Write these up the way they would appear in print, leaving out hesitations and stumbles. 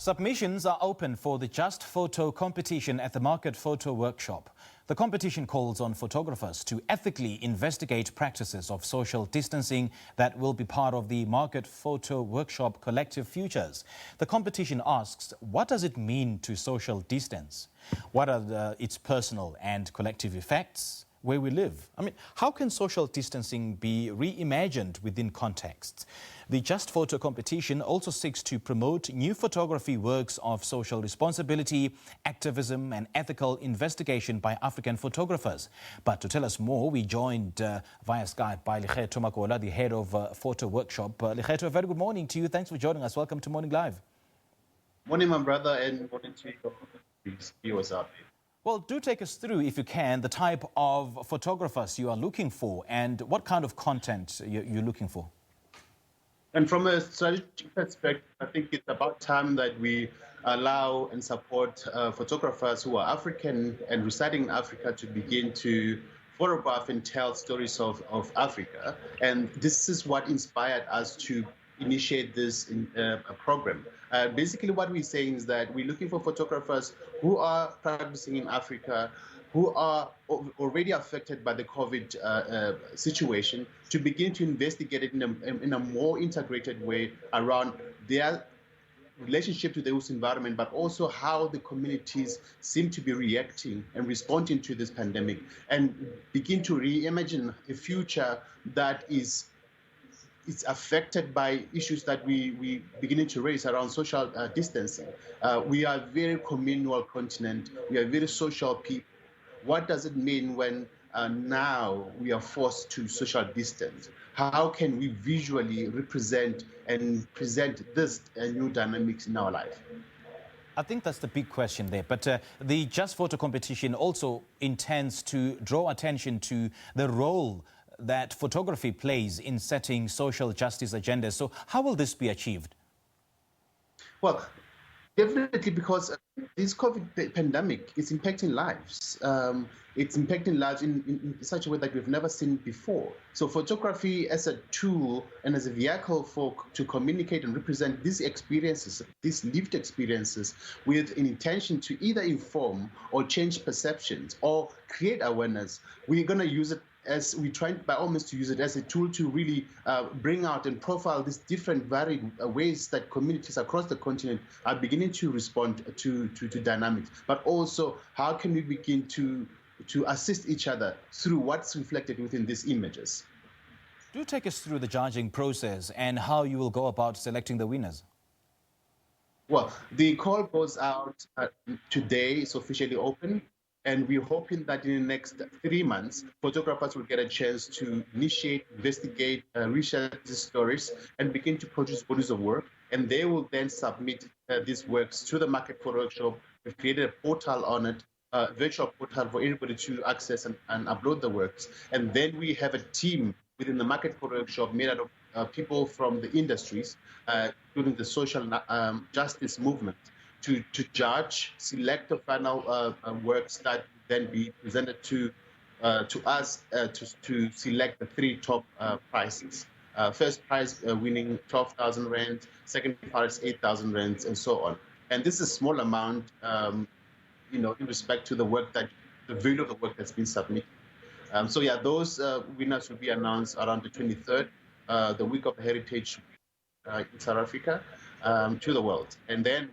Submissions are open for the Just Photo competition at the Market Photo Workshop. The competition calls on photographers to ethically investigate practices of social distancing that will be part of the Market Photo Workshop Collective Futures. The competition asks, what does it mean to social distance? What are its personal and collective effects where we live? How can social distancing be reimagined within contexts? The Just Photo competition also seeks to promote new photography works of social responsibility, activism and ethical investigation by African photographers. But to tell us more, we joined via Skype by Lekgetho Makola, the head of Photo Workshop. Lekgetho, a very good morning to you. Thanks for joining us. Welcome to Morning Live. Morning, my brother, and morning to you. Viewers out there. Well, do take us through, if you can, the type of photographers you are looking for and what kind of content you're looking for. And from a strategic perspective, I think it's about time that we allow and support photographers who are African and residing in Africa to begin to photograph and tell stories of Africa. And this is what inspired us to initiate this program. Basically, what we're saying is that we're looking for photographers who are practicing in Africa, who are already affected by the COVID situation, to begin to investigate it in a more integrated way around their relationship to the host environment, but also how the communities seem to be reacting and responding to this pandemic, and begin to reimagine a future that is affected by issues that we beginning to raise around social distancing. We are a very communal continent. We are very social people. What does it mean when now we are forced to social distance? How can we visually represent and present this new dynamics in our life? I think that's the big question there. But the Just Photo competition also intends to draw attention to the role that photography plays in setting social justice agendas. So how will this be achieved? Well, definitely, because this COVID pandemic is impacting lives. It's impacting lives in such a way that we've never seen before. So photography as a tool and as a vehicle to communicate and represent these experiences, these lived experiences, with an intention to either inform or change perceptions or create awareness. We're going to use it as we try by all means to use it as a tool to really bring out and profile these different varied ways that communities across the continent are beginning to respond to dynamics. But also, how can we begin to assist each other through what's reflected within these images? Do take us through the judging process and how you will go about selecting the winners. Well, the call goes out today. It's officially open. And we're hoping that in the next 3 months, photographers will get a chance to initiate, investigate, research these stories, and begin to produce bodies of work. And they will then submit these works to the Market Photo Workshop. We've created a portal on it, a virtual portal for anybody to access and upload the works. And then we have a team within the Market Photo Workshop made out of people from the industries, including the social justice movement, to judge, select the final works that then be presented to us to select the 3 top prizes. First prize winning 12,000 rands, second prize 8,000 rands, and so on. And this is a small amount, in respect to the value of the work that's been submitted. So yeah, those winners will be announced around the 23rd, the week of Heritage in South Africa, to the world, and then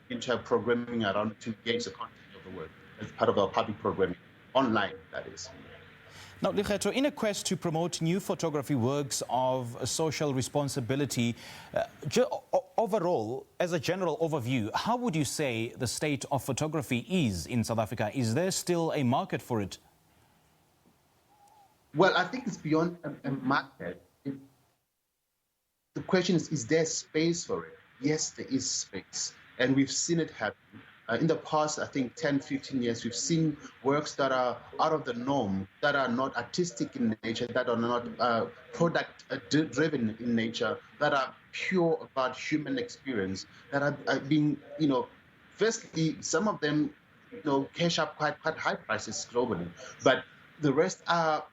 into programming around to gauge the content of the work as part of our public programming, online, that is. Now, Lekgetho, in a quest to promote new photography works of social responsibility, overall, as a general overview, how would you say the state of photography is in South Africa? Is there still a market for it? Well, I think it's beyond a market. The question is there space for it? Yes, there is space. And we've seen it happen. In the past, I think 10, 15 years, we've seen works that are out of the norm, that are not artistic in nature, that are not product-driven in nature, that are pure about human experience, that are being, firstly, some of them, cash up quite high prices globally, but the rest are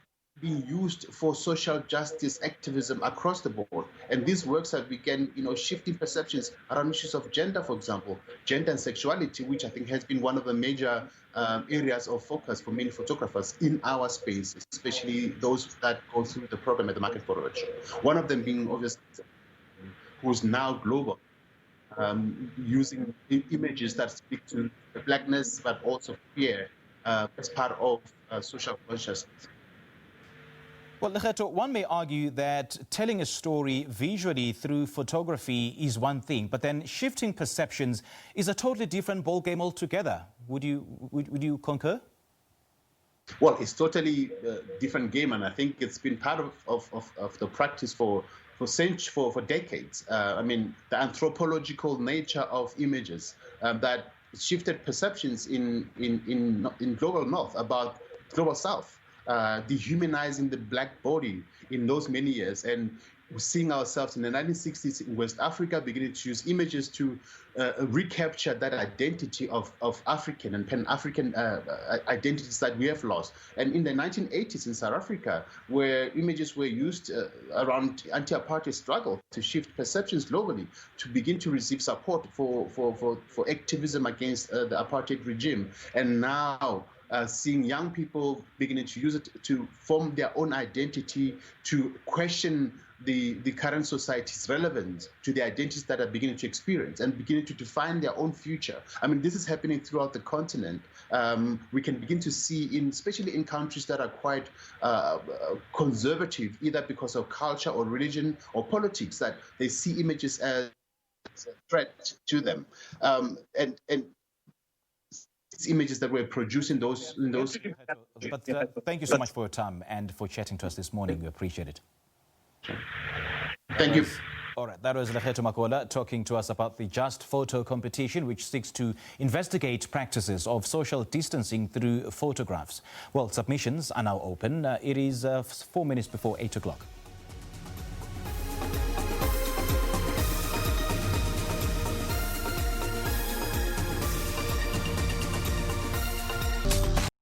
being used for social justice activism across the board. And these works have begun, shifting perceptions around issues of gender, for example, gender and sexuality, which I think has been one of the major areas of focus for many photographers in our space, especially those that go through the program at the Market Photo Workshop. One of them being obviously who's now global, using images that speak to blackness, but also fear as part of social consciousness. Well, Lekgetho, one may argue that telling a story visually through photography is one thing, but then shifting perceptions is a totally different ballgame altogether. Would you concur? Well, it's totally a different game, and I think it's been part of the practice for decades. I mean, the anthropological nature of images that shifted perceptions in global North about global South. Dehumanizing the black body in those many years, and seeing ourselves in the 1960s in West Africa beginning to use images to recapture that identity of African and Pan-African identities that we have lost. And in the 1980s in South Africa, where images were used around anti-apartheid struggle to shift perceptions globally, to begin to receive support for activism against the apartheid regime. And now seeing young people beginning to use it to form their own identity, to question the current society's relevance to the identities that are beginning to experience and beginning to define their own future. I mean, this is happening throughout the continent. We can begin to see, especially in countries that are quite conservative, either because of culture or religion or politics, that they see images as a threat to them. And images that were produced in those. But thank you so much for your time and for chatting to us this morning. We appreciate it. Thank you. All right, that was Lekgetho Makola talking to us about the Just Photo competition, which seeks to investigate practices of social distancing through photographs. Well, submissions are now open. It is 4 minutes before 8 o'clock.